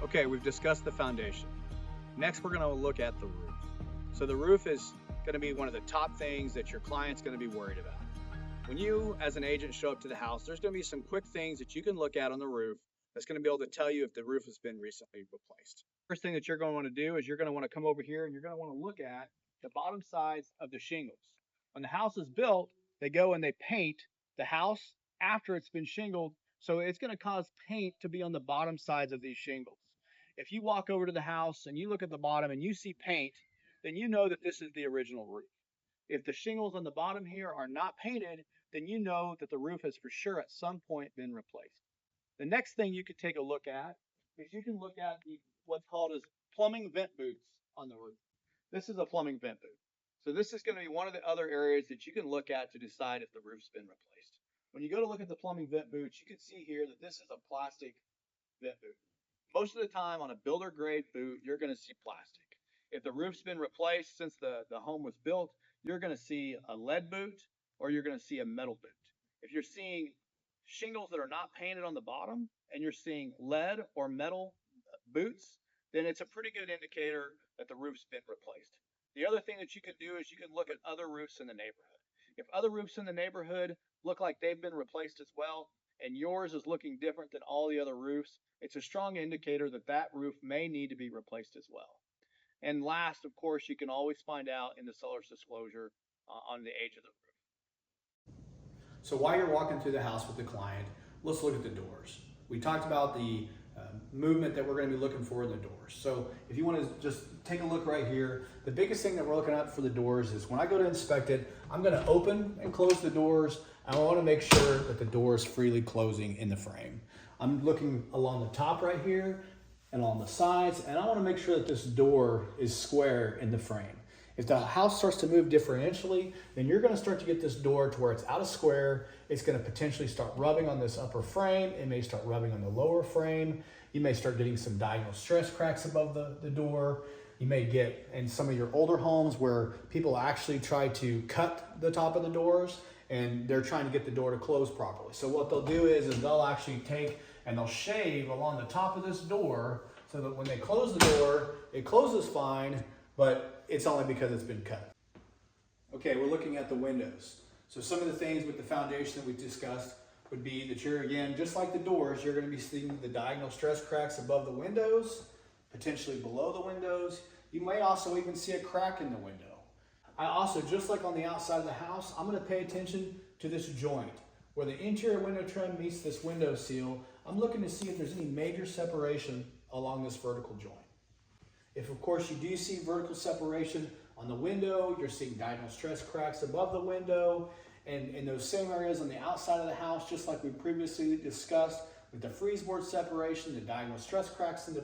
Okay, we've discussed the foundation. Next, we're going to look at the roof. So the roof is going to be one of the top things that your client's going to be worried about. When you, as an agent, show up to the house, there's going to be some quick things that you can look at on the roof that's going to be able to tell you if the roof has been recently replaced. First thing that you're going to want to do is you're going to want to come over here and you're going to want to look at the bottom sides of the shingles. When the house is built, they go and they paint the house after it's been shingled, so it's going to cause paint to be on the bottom sides of these shingles. If you walk over to the house and you look at the bottom and you see paint, then you know that this is the original roof. If the shingles on the bottom here are not painted, then you know that the roof has for sure at some point been replaced. The next thing you could take a look at is you can look at what's called as plumbing vent boots on the roof. This is a plumbing vent boot. So this is going to be one of the other areas that you can look at to decide if the roof's been replaced. When you go to look at the plumbing vent boots, you can see here that this is a plastic vent boot. Most of the time on a builder grade boot, you're going to see plastic. If the roof's been replaced since the home was built, you're going to see a lead boot or you're going to see a metal boot. If you're seeing shingles that are not painted on the bottom and you're seeing lead or metal boots, then it's a pretty good indicator that the roof's been replaced. The other thing that you can do is you can look at other roofs in the neighborhood. If other roofs in the neighborhood look like they've been replaced as well, and yours is looking different than all the other roofs, it's a strong indicator that that roof may need to be replaced as well. And last, of course, you can always find out in the seller's disclosure on the age of the roof. So while you're walking through the house with the client, let's look at the doors. We talked about the movement that we're going to be looking for in the doors. So if you want to just take a look right here, the biggest thing that we're looking at for the doors is when I go to inspect it, I'm going to open and close the doors. I want to make sure that the door is freely closing in the frame. I'm looking along the top right here and along the sides, and I want to make sure that this door is square in the frame. If the house starts to move differentially, then you're going to start to get this door to where it's out of square. It's going to potentially start rubbing on this upper frame. It may start rubbing on the lower frame. You may start getting some diagonal stress cracks above the door. You may get in some of your older homes where people actually try to cut the top of the doors and they're trying to get the door to close properly. So what they'll do is they'll actually take and they'll shave along the top of this door so that when they close the door, it closes fine, but it's only because it's been cut. Okay, we're looking at the windows. So some of the things with the foundation that we discussed would be that you're, again, just like the doors, you're going to be seeing the diagonal stress cracks above the windows, potentially below the windows. You may also even see a crack in the window. I also, just like on the outside of the house, I'm going to pay attention to this joint. Where the interior window trim meets this window seal, I'm looking to see if there's any major separation along this vertical joint. If, of course, you do see vertical separation on the window, you're seeing diagonal stress cracks above the window, and in those same areas on the outside of the house, just like we previously discussed with the freeze board separation, the diagonal stress cracks in the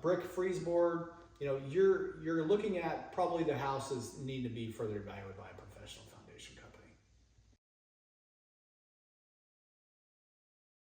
brick freeze board, you're looking at probably the houses need to be further evaluated by a professional.